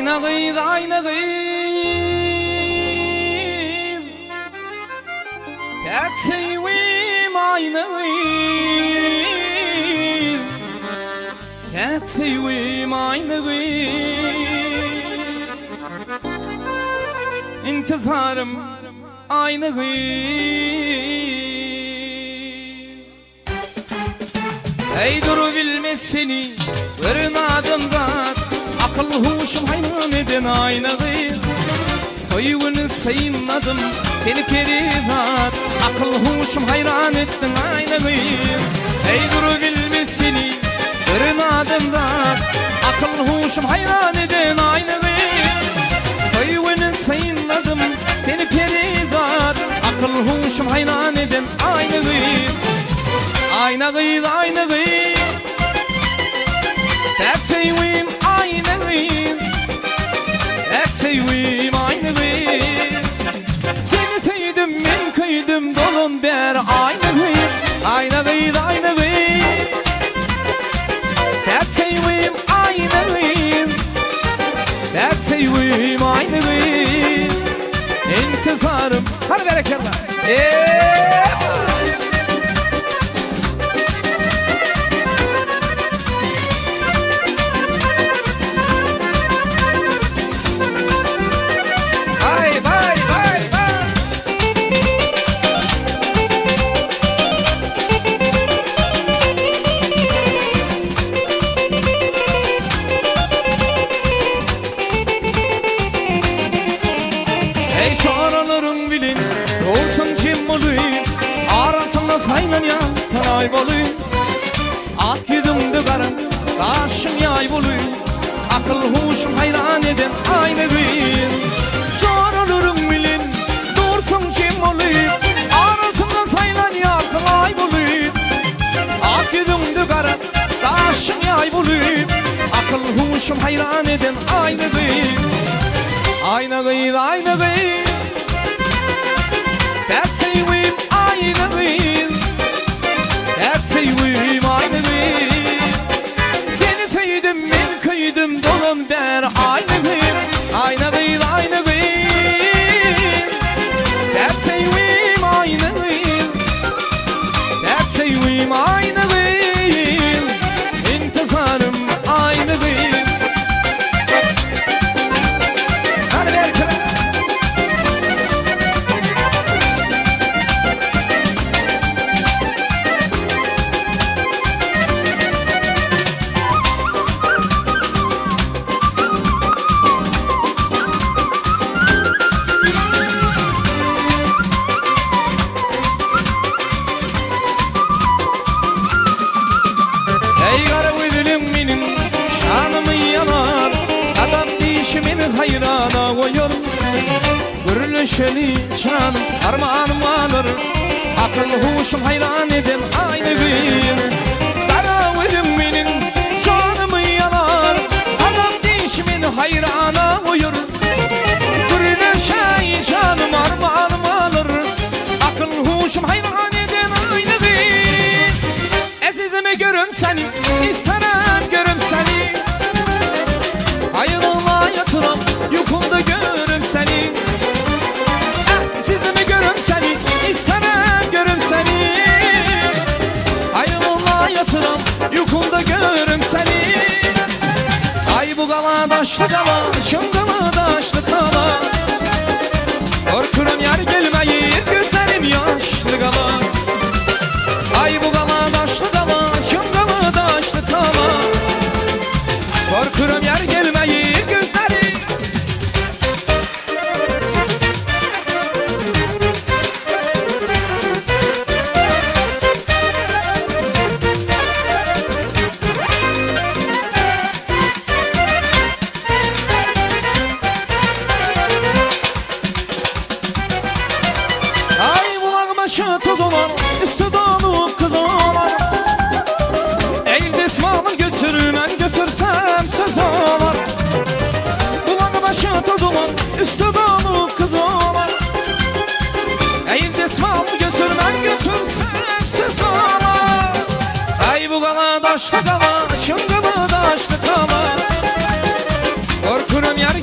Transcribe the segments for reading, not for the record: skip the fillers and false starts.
Ayna kıyız, ayna kıyız, pek sevim ayna kıyız, pek sevim ayna kıyız. İntizarım ayna kıyız. Ey duru bilmez seni vırnadım zat, akıl huşum hayran eden ayna kıyız. Koyunu sayınladım seni perivat, akıl huşum hayran ettin ayna kıyız. Ey duru bilmez seni vırnadım zat, akıl huşum hayran eden ayna kıyız. Koyunu sayınladım seni perivat, akıl huşum hayran eden ayna kıyız. Ayna kıyız, ayna kıyız, pek sevim ayna kıyız, pek sevim ayna kıyız. Seni sevdim ben kıydım dolun ber ayna kıyız. Ayna kıyız, ayna kıyız, pek sevim ayna kıyız, pek sevim ayna kıyız. İntizarım hadi bereketle. Çoraların bilin, olsun cimmalı, arasında saylan ya saray bolu. Ak yüzümde karım, karşım yay bolu, akıl huşum hayran eden ayna kıyız. Çoraların bilin, olsun cimmalı, arasında saylan ya saray bolu. Ak yüzümde karım, karşım yay bolu, akıl huşum hayran eden ayna kıyız. Ayna kıyız, ayna kıyız, pek sevim ayna kıyız, pek sevim ayna kıyız. Seni sevdim ben kıydım dolun ber ayna kıyız. Ayna kıyız, ayna kıyız, pek sevim ayna kıyız, pek sevim ayna kıyız. İntizarım ayna kıyız. Ey kara gözlüm benim şanımı yanar, adam dişimin hayrana koyuyor. Gürleşeli canım armağanım alır, akıl huşum hayran eden ayna kıyız. Kara gözlüm benim şanımı yanar, adam dişimin hayrana koyuyor. Gürleşeli canım armağanım alır, akıl huşum hayran eden ayna kıyız. Ezizimi görüm seni, isterim görüm seni, ayılma yatıram yukumda görüm seni. Ezizimi görüm seni, isterim görüm seni, ayılma yatıram yukumda görüm seni. Ay bu kala taşlı kala, şımgılı taşlı kala, korkurum yar gelmeyi gözlerim yaşlı kala. Ay bu kala taşlı kala, şımgılı taşlı kala, korkurum yer gelmeyi gözlerim. Ay bulak başı toz olan, üstü dolu kız olan, eğil desmanı götürmen götürsem söz olan. Bulak başı toz olan, üstü dolu kız olan, eğil desmanı götürmen götürsem söz olan. Ay bu kala taşlı kala, şımgılı taşlı kala, korkurum yer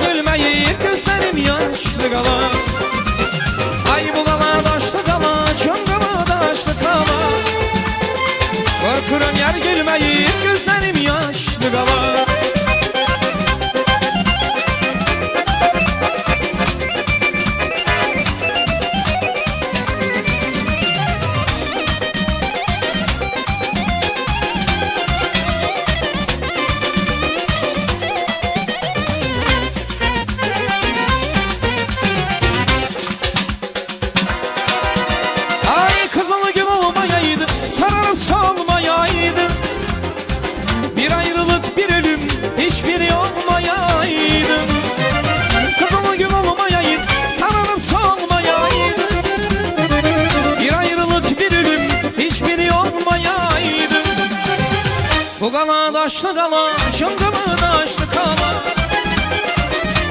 daşlı kala, şıngımı daşlı kala.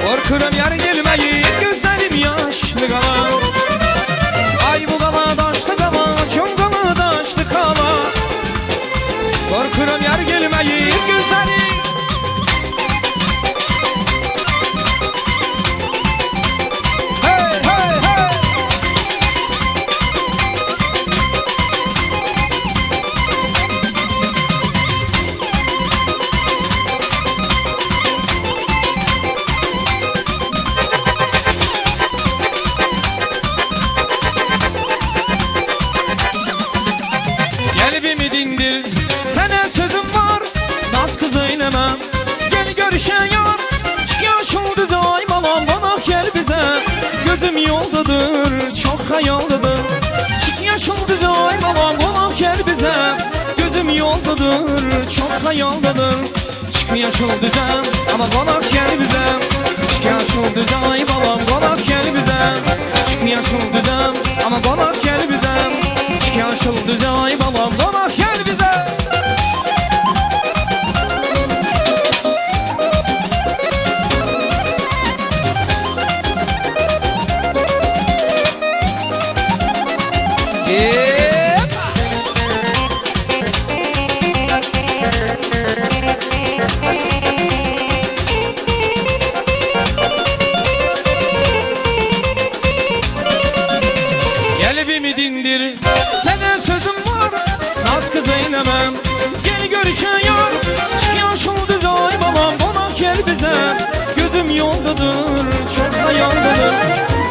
Korkuram yar gelmeyi, gözlerim yaşlı kala. Ay bu kala daşlı kala, şıngımı daşlı kala. Korkuram yar gelmeyi, gözlerim. Kalbimi dindir, sana sözüm var, naz kız eylemem. Gel görüşen yar, çıkıyor şu düze aymalan, bana gel bize. Gözüm yoldadır, çok hayaldadır. Çıkıyor şu düze aymalan, bana gel bize. Gözüm yoldadır, çok hayaldadır. Çıkıyor şu düze, ama bana gel bize. Çıkıyor şu düze aymalan, bana gel bize. Çıkıyor şu düze, ama bana gel bize. Yaşıldı ay babam bana gel bize. Kalbimi dindir, sana sözüm var, naz kız eylemem. Gel görüşen yar, çıkıyor şu düze ay babam, bana gel bize. Gözüm yoldadır, çok hayaldadır.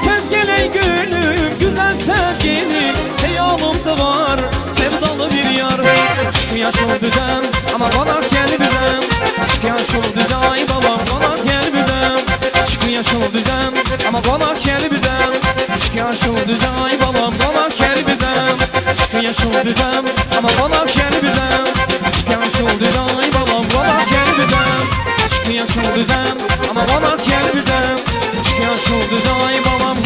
Tez gel ey gülüm, güzel sevgilim. Hayalımda var, sevdalı bir yar. Çıkıyor şu düzen, ama bana gel bize. Çıkıyor şu düze ay babam, bana gel bize. Çıkıyor şu düzen, ama bana gel bize. Çıkıyor şu düze ay babam, bana gel bize. Çıkıyor şu düzen, ama bana gel bize. Çıkıyor şu düzen, ay babam, bana gel bize. Çıkıyor şu düzen, ama bana gel bize. Çıkıyor şu düzen, ay babam.